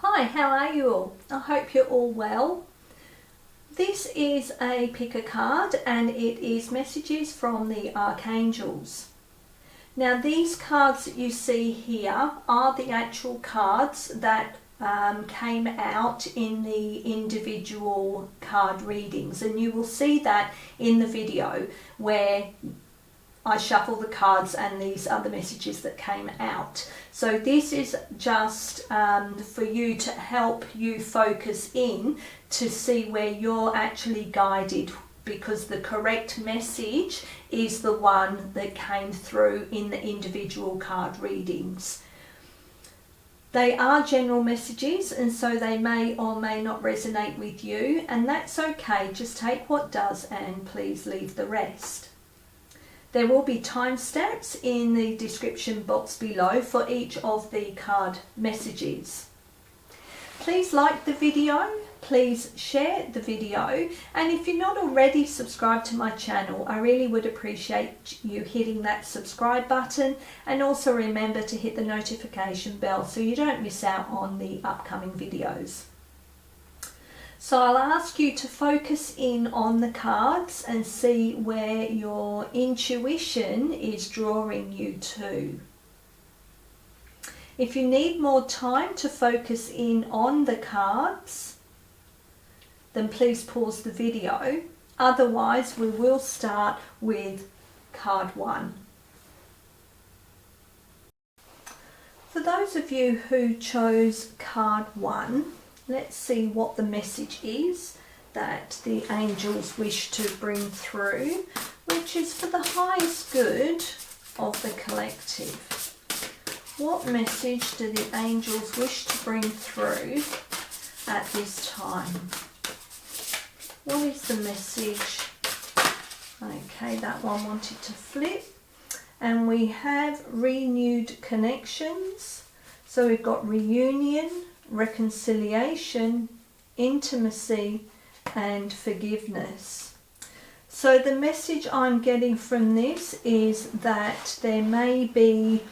Hi, how are you all? I hope you're all well. This is a pick a card and it is messages from the Archangels. Now these cards that you see here are the actual cards that came out in the individual card readings, and you will see that in the video where I shuffle the cards and these are the messages that came out. So this is just for you to help you focus in to see where you're actually guided, because the correct message is the one that came through in the individual card readings. They are general messages, and so they may or may not resonate with you, and that's okay. Just take what does and please leave the rest. There will be timestamps in the description box below for each of the card messages. Please like the video, please share the video, and if you're not already subscribed to my channel, I really would appreciate you hitting that subscribe button, and also remember to hit the notification bell so you don't miss out on the upcoming videos. So I'll ask you to focus in on the cards and see where your intuition is drawing you to. If you need more time to focus in on the cards, then please pause the video. Otherwise, we will start with card 1. For those of you who chose card 1, let's see what the message is that the angels wish to bring through, which is for the highest good of the collective. What message do the angels wish to bring through at this time? What is the message? Okay, that one wanted to flip. And we have renewed connections. So we've got reunion, reconciliation, intimacy and forgiveness. So the message I'm getting from this is that there may be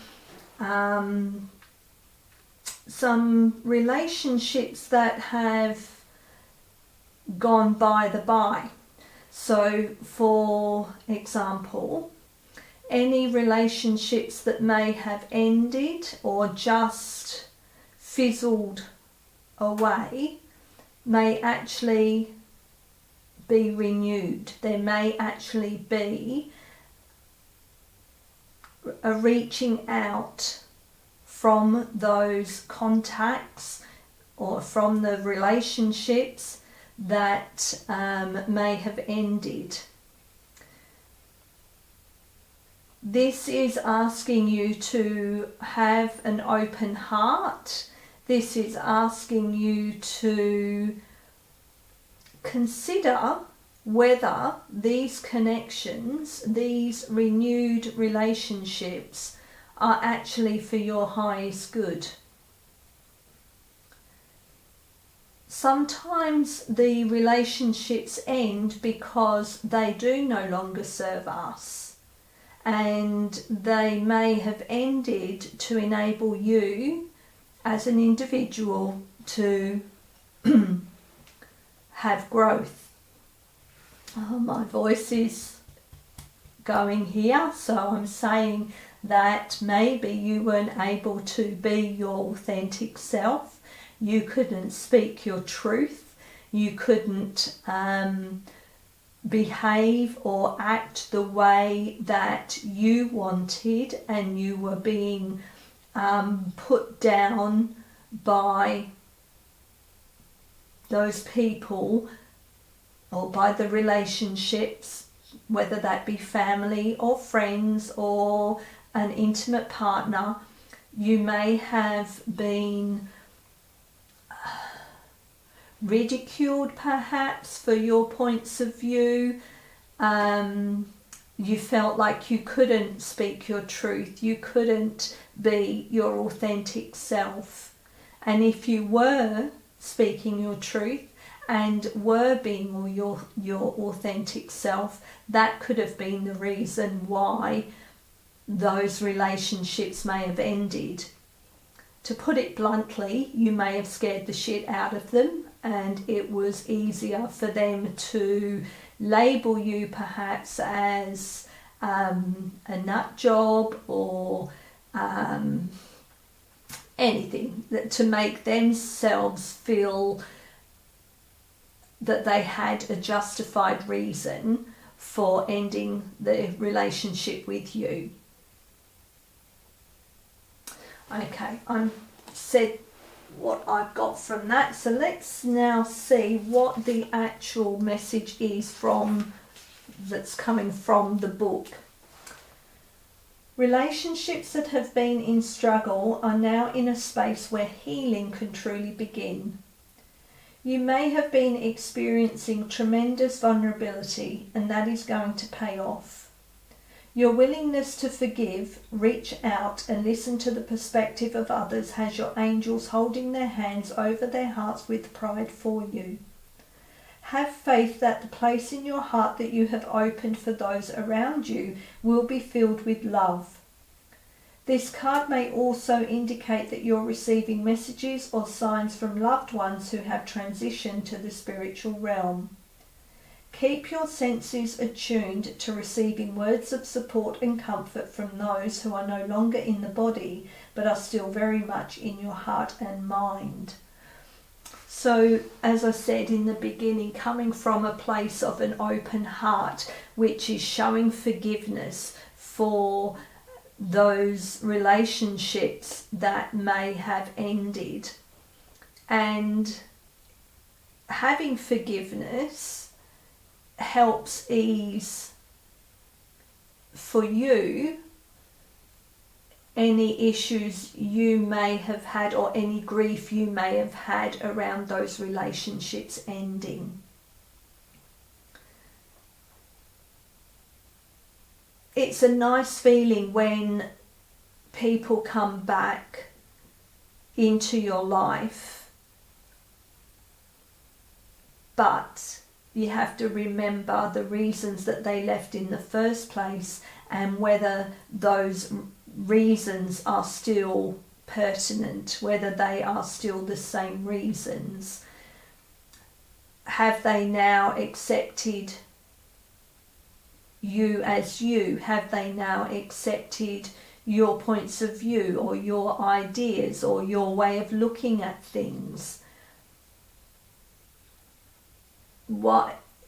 some relationships that have gone by the by. So for example, any relationships that may have ended or just fizzled away may actually be renewed. There may actually be a reaching out from those contacts or from the relationships that may have ended. This is asking you to have an open heart. This is asking you to consider whether these connections, these renewed relationships, are actually for your highest good. Sometimes the relationships end because they do no longer serve us, and they may have ended to enable you as an individual to have growth. Oh, my voice is going here, so I'm saying that maybe you weren't able to be your authentic self. You couldn't speak your truth. You couldn't behave or act the way that you wanted, and you were being put down by those people or by the relationships, whether that be family or friends or an intimate partner. You may have been ridiculed perhaps for your points of view. You felt like you couldn't speak your truth, you couldn't be your authentic self. And if you were speaking your truth and were being your authentic self, that could have been the reason why those relationships may have ended. to put it bluntly, you may have scared the shit out of them, and it was easier for them to label you perhaps as a nut job or anything to make themselves feel that they had a justified reason for ending the relationship with you. Okay, I'm said what I've got from that, so let's now see what the actual message is that's coming from the book. Relationships that have been in struggle are now in a space where healing can truly begin. You may have been experiencing tremendous vulnerability, and that is going to pay off. Your willingness to forgive, reach out and listen to the perspective of others has your angels holding their hands over their hearts with pride for you. Have faith that the place in your heart that you have opened for those around you will be filled with love. This card may also indicate that you're receiving messages or signs from loved ones who have transitioned to the spiritual realm. Keep your senses attuned to receiving words of support and comfort from those who are no longer in the body but are still very much in your heart and mind. So, as I said in the beginning, coming from a place of an open heart, which is showing forgiveness for those relationships that may have ended. And having forgiveness helps ease for you any issues you may have had or any grief you may have had around those relationships ending. It's a nice feeling when people come back into your life, but you have to remember the reasons that they left in the first place and whether those reasons are still pertinent, whether they are still the same reasons. Have they now accepted you as you? Have they now accepted your points of view or your ideas or your way of looking at things?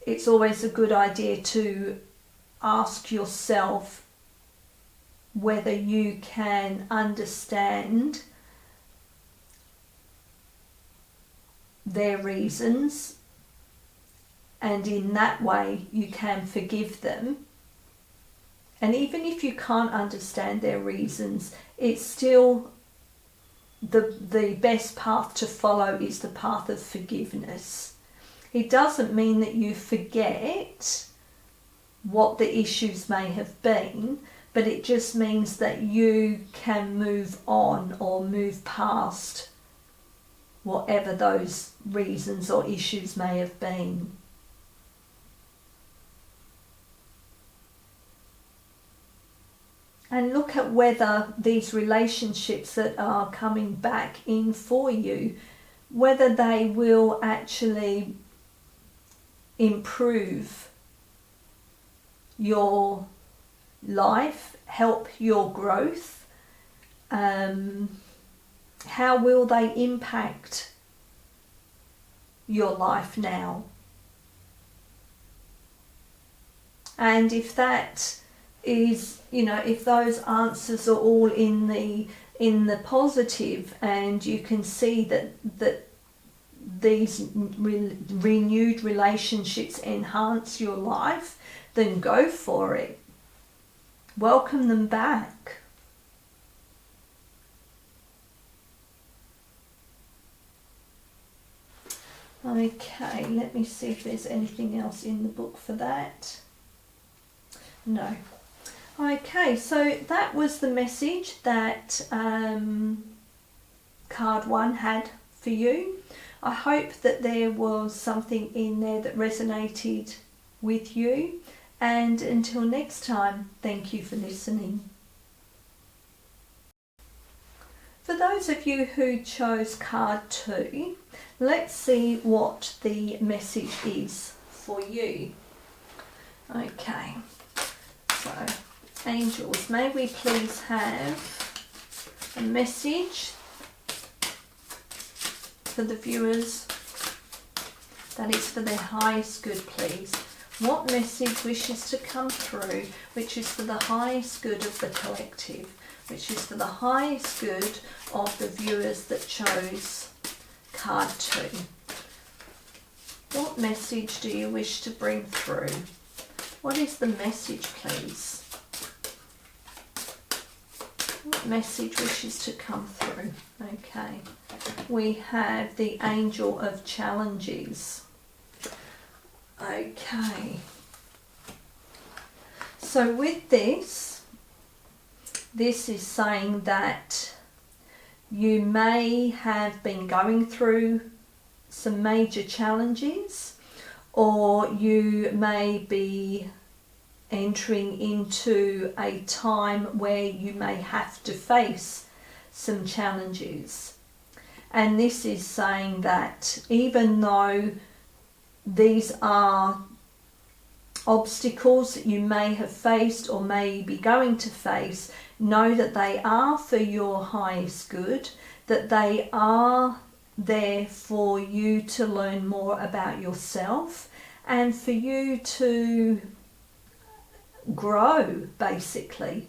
It's always a good idea to ask yourself whether you can understand their reasons, and in that way you can forgive them. And even if you can't understand their reasons, it's still the best path to follow is the path of forgiveness. It doesn't mean that you forget what the issues may have been, but it just means that you can move on or move past whatever those reasons or issues may have been. And look at whether these relationships that are coming back in for you, whether they will actually improve your life, help your growth. How will they impact your life now? And if that is, if those answers are all in the positive, and you can see that these renewed relationships enhance your life, then go for it. Welcome them back. Okay, let me see if there's anything else in the book for that. No. Okay, so that was the message that card 1 had for you. I hope that there was something in there that resonated with you. And until next time, thank you for listening. For those of you who chose card 2, let's see what the message is for you. Okay, so angels, may we please have a message for the viewers that is for their highest good, please. What message wishes to come through which is for the highest good of the collective, which is for the highest good of the viewers that chose card 2. What message do you wish to bring through? What is the message, please? What message wishes to come through? Okay. We have the Angel of Challenges. Okay. So with this is saying that you may have been going through some major challenges, or you may be entering into a time where you may have to face some challenges. And this is saying that even though these are obstacles that you may have faced or may be going to face, know that they are for your highest good, that they are there for you to learn more about yourself and for you to grow, basically.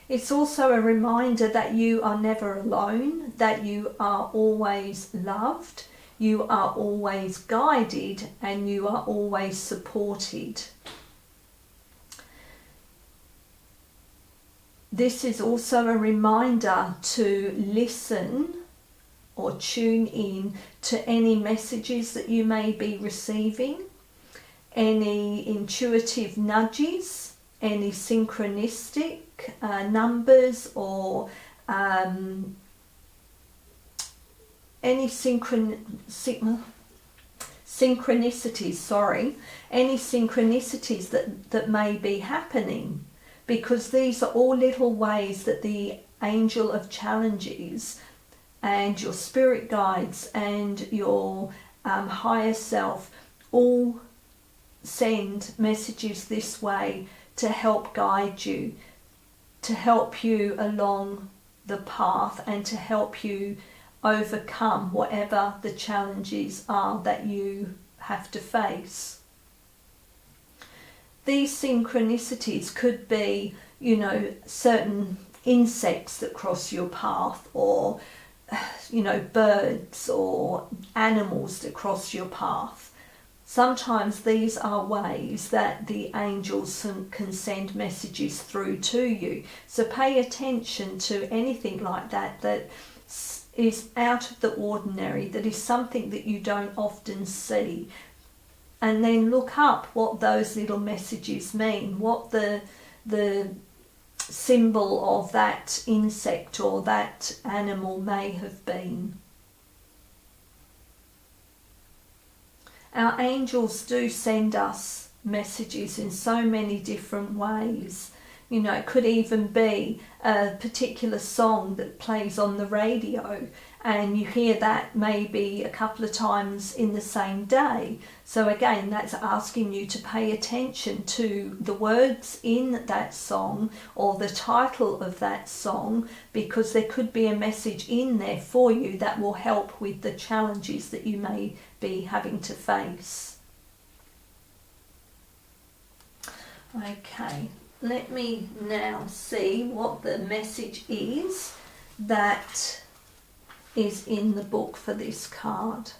It's also a reminder that you are never alone, that you are always loved, you are always guided, and you are always supported. This is also a reminder to listen or tune in to any messages that you may be receiving, any intuitive nudges, any synchronistic numbers, or any synchronicities, any synchronicities that may be happening, because these are all little ways that the Angel of Challenges and your spirit guides and your higher self all send messages this way to help guide you, to help you along the path, and to help you overcome whatever the challenges are that you have to face. These synchronicities could be, certain insects that cross your path, or birds or animals that cross your path. Sometimes these are ways that the angels can send messages through to you. So pay attention to anything like that that is out of the ordinary, that is something that you don't often see. And then look up what those little messages mean, what the symbol of that insect or that animal may have been. Our angels do send us messages in so many different ways. It could even be a particular song that plays on the radio, and you hear that maybe a couple of times in the same day. So again, that's asking you to pay attention to the words in that song or the title of that song, because there could be a message in there for you that will help with the challenges that you may be having to face. Okay. Let me now see what the message is that is in the book for this card.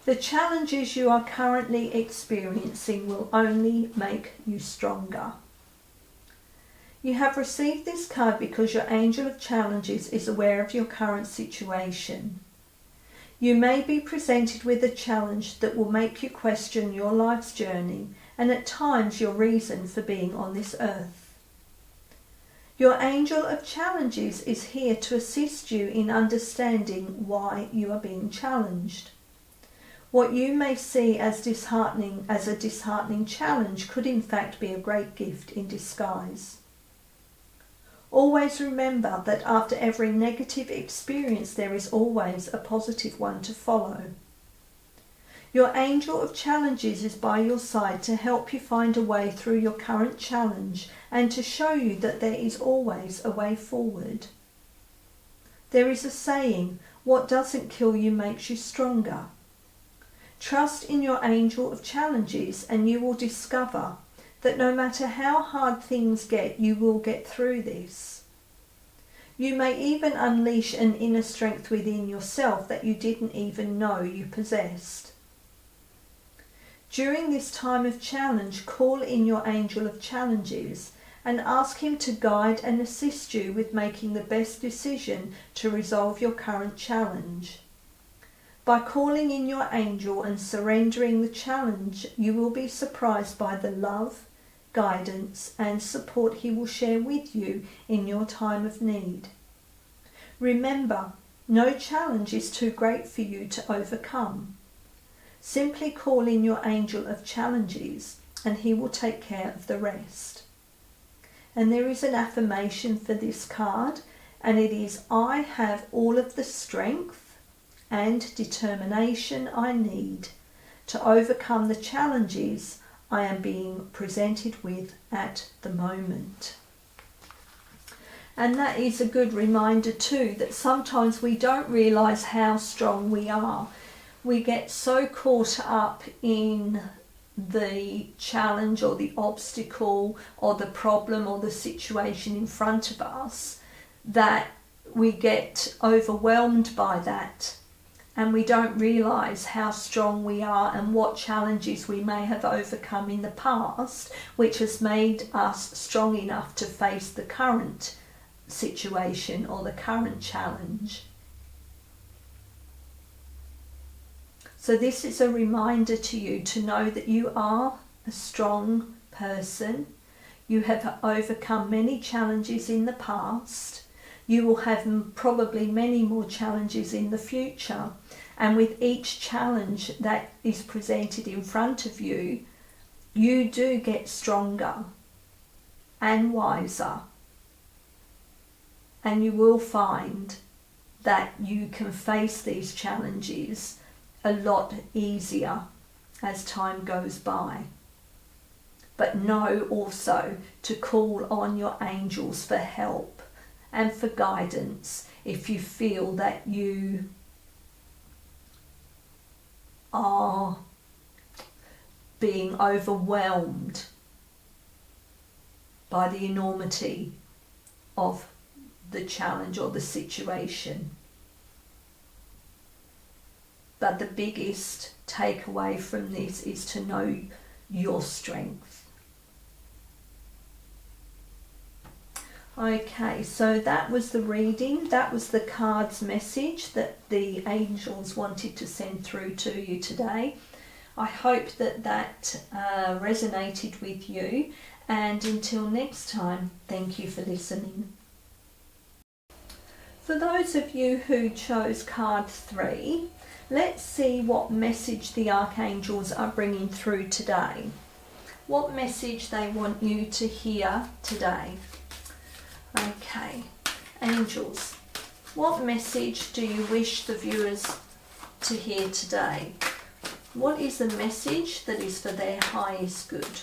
The challenges you are currently experiencing will only make you stronger. You have received this card because your Angel of Challenges is aware of your current situation. You may be presented with a challenge that will make you question your life's journey and at times your reason for being on this earth. Your Angel of Challenges is here to assist you in understanding why you are being challenged. What you may see as a disheartening challenge could in fact be a great gift in disguise. Always remember that after every negative experience there is always a positive one to follow. Your angel of challenges is by your side to help you find a way through your current challenge and to show you that there is always a way forward. There is a saying, what doesn't kill you makes you stronger. Trust in your angel of challenges and you will discover that no matter how hard things get, you will get through this. You may even unleash an inner strength within yourself that you didn't even know you possessed. During this time of challenge, call in your angel of challenges and ask him to guide and assist you with making the best decision to resolve your current challenge. By calling in your angel and surrendering the challenge, you will be surprised by the love, guidance and support he will share with you in your time of need. Remember, no challenge is too great for you to overcome. Simply call in your angel of challenges and he will take care of the rest. And there is an affirmation for this card, and it is, I have all of the strength and determination I need to overcome the challenges I am being presented with at the moment. And that is a good reminder too, that sometimes we don't realise how strong we are. We get so caught up in the challenge or the obstacle or the problem or the situation in front of us that we get overwhelmed by that, and we don't realise how strong we are and what challenges we may have overcome in the past, which has made us strong enough to face the current situation or the current challenge. So this is a reminder to you to know that you are a strong person. You have overcome many challenges in the past. You will have probably many more challenges in the future. And with each challenge that is presented in front of you, you do get stronger and wiser. And you will find that you can face these challenges a lot easier as time goes by. But know also to call on your angels for help and for guidance if you feel that you are being overwhelmed by the enormity of the challenge or the situation. But the biggest takeaway from this is to know your strength. Okay, so that was the reading. That was the card's message that the angels wanted to send through to you today. I hope that resonated with you. And until next time, thank you for listening. For those of you who chose card 3, let's see what message the Archangels are bringing through today. What message they want you to hear today. Okay, angels, what message do you wish the viewers to hear today? What is the message that is for their highest good?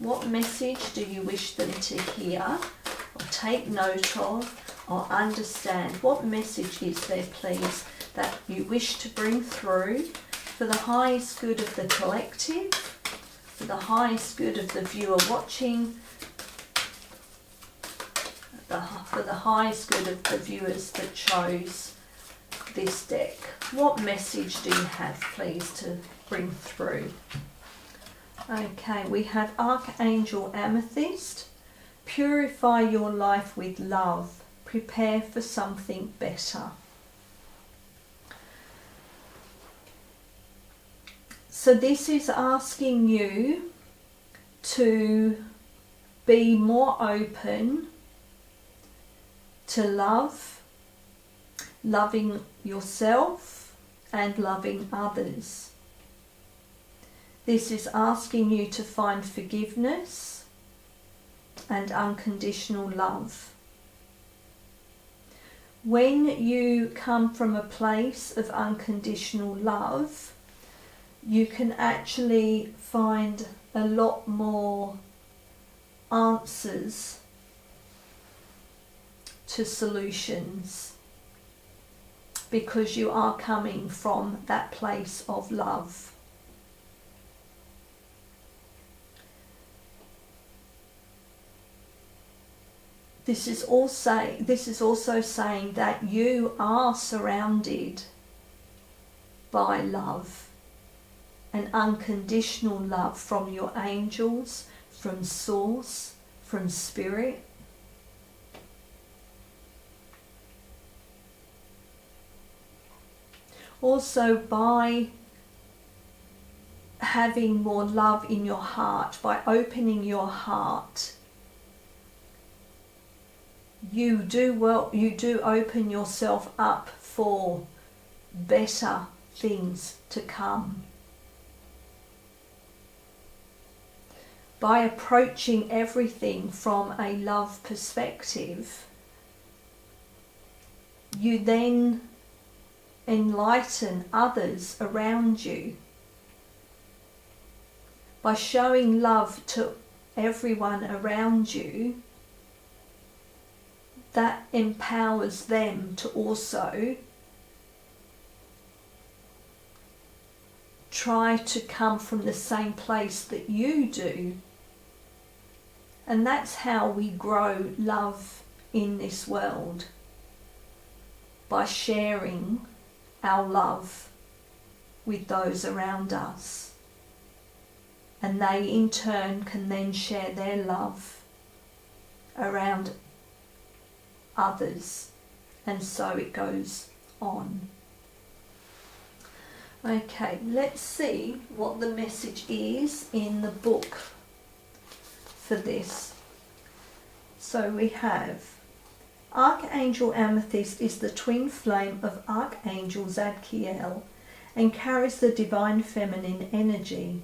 What message do you wish them to hear or take note of or understand? What message is there, please, that you wish to bring through for the highest good of the collective, for the highest good of the viewer watching, for the highest good of the viewers that chose this deck? What message do you have, please, to bring through? Okay, we have Archangel Amethyst. Purify your life with love. Prepare for something better. So this is asking you to be more open to love, loving yourself and loving others. This is asking you to find forgiveness and unconditional love. When you come from a place of unconditional love, you can actually find a lot more answers to solutions, because you are coming from that place of love. This is also saying that you are surrounded by love, an unconditional love from your angels, from Source, from Spirit. Also, by having more love in your heart, by opening your heart, you do open yourself up for better things to come. By approaching everything from a love perspective, you then enlighten others around you. By showing love to everyone around you, that empowers them to also try to come from the same place that you do. And that's how we grow love in this world, by sharing our love with those around us. And they in turn can then share their love around others, and so it goes on. Okay, let's see what the message is in the book for this. So we have Archangel Amethyst is the twin flame of Archangel Zadkiel and carries the divine feminine energy.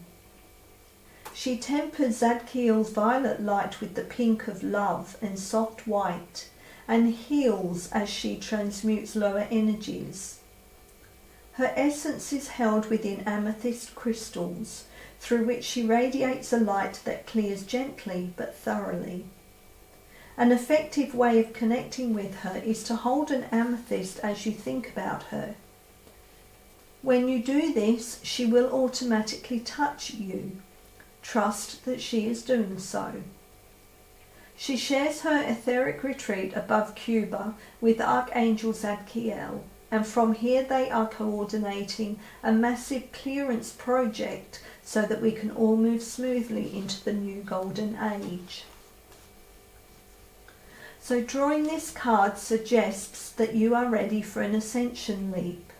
She tempers Zadkiel's violet light with the pink of love and soft white, and heals as she transmutes lower energies. Her essence is held within amethyst crystals, through which she radiates a light that clears gently but thoroughly. An effective way of connecting with her is to hold an amethyst as you think about her. When you do this, she will automatically touch you. Trust that she is doing so. She shares her etheric retreat above Cuba with Archangel Zadkiel, and from here they are coordinating a massive clearance project so that we can all move smoothly into the new golden age. So drawing this card suggests that you are ready for an ascension leap.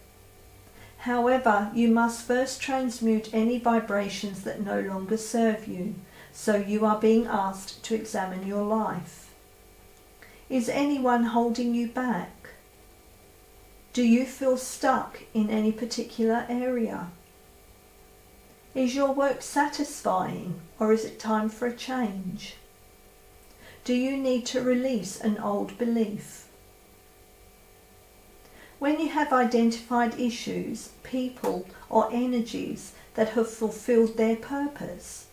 However, you must first transmute any vibrations that no longer serve you. So you are being asked to examine your life. Is anyone holding you back? Do you feel stuck in any particular area? Is your work satisfying, or is it time for a change? Do you need to release an old belief? When you have identified issues, people, or energies that have fulfilled their purpose,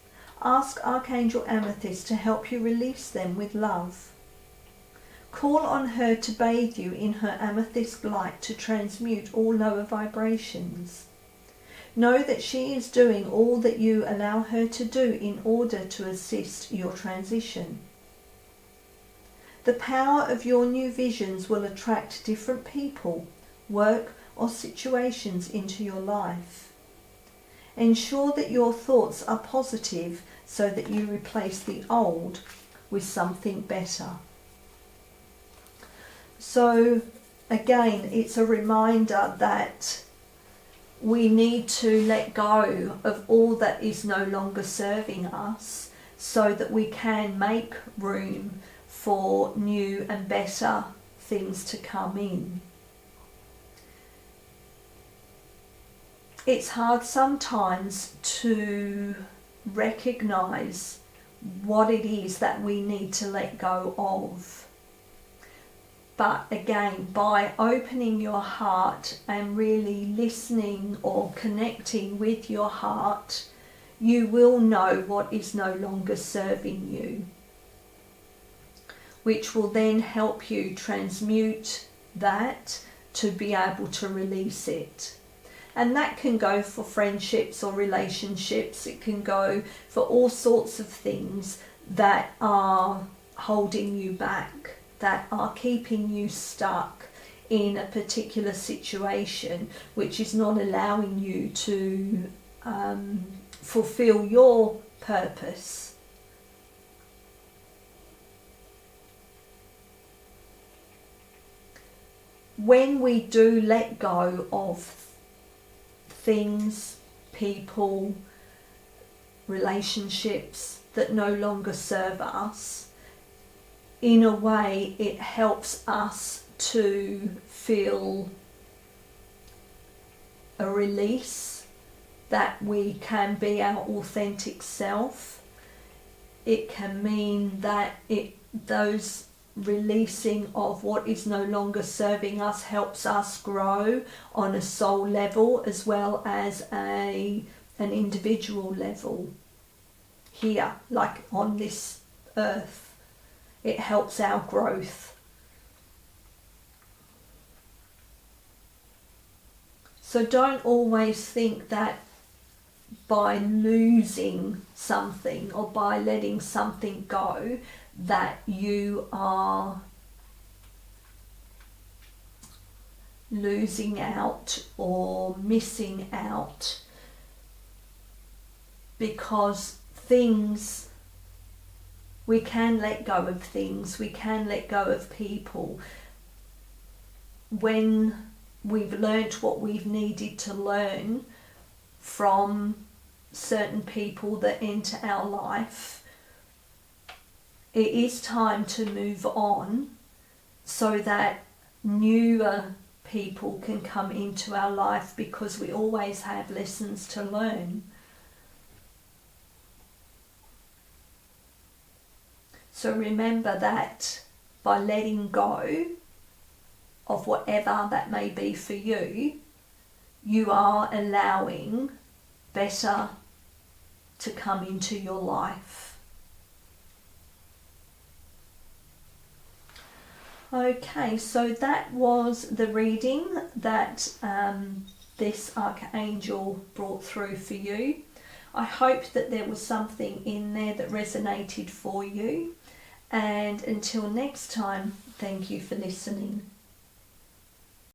ask Archangel Amethyst to help you release them with love. Call on her to bathe you in her amethyst light to transmute all lower vibrations. Know that she is doing all that you allow her to do in order to assist your transition. The power of your new visions will attract different people, work, or situations into your life. Ensure that your thoughts are positive so that you replace the old with something better. So again, it's a reminder that we need to let go of all that is no longer serving us so that we can make room for new and better things to come in. It's hard sometimes to recognize what it is that we need to let go of. But again, by opening your heart and really listening or connecting with your heart, you will know what is no longer serving you, which will then help you transmute that to be able to release it. And that can go for friendships or relationships. It can go for all sorts of things that are holding you back, that are keeping you stuck in a particular situation, which is not allowing you to fulfill your purpose. When we do let go of things, people, relationships that no longer serve us, in a way it helps us to feel a release, that we can be our authentic self. It can mean that those releasing of what is no longer serving us helps us grow on a soul level as well as an individual level here, like on this earth. It helps our growth. So don't always think that by losing something or by letting something go that you are losing out or missing out, because things, we can let go of things, we can let go of people when we've learnt what we've needed to learn from certain people that enter our life. It is time to move on so that newer people can come into our life, because we always have lessons to learn. So remember that by letting go of whatever that may be for you, you are allowing better to come into your life. Okay, so that was the reading that this Archangel brought through for you. I hope that there was something in there that resonated for you. And until next time, thank you for listening.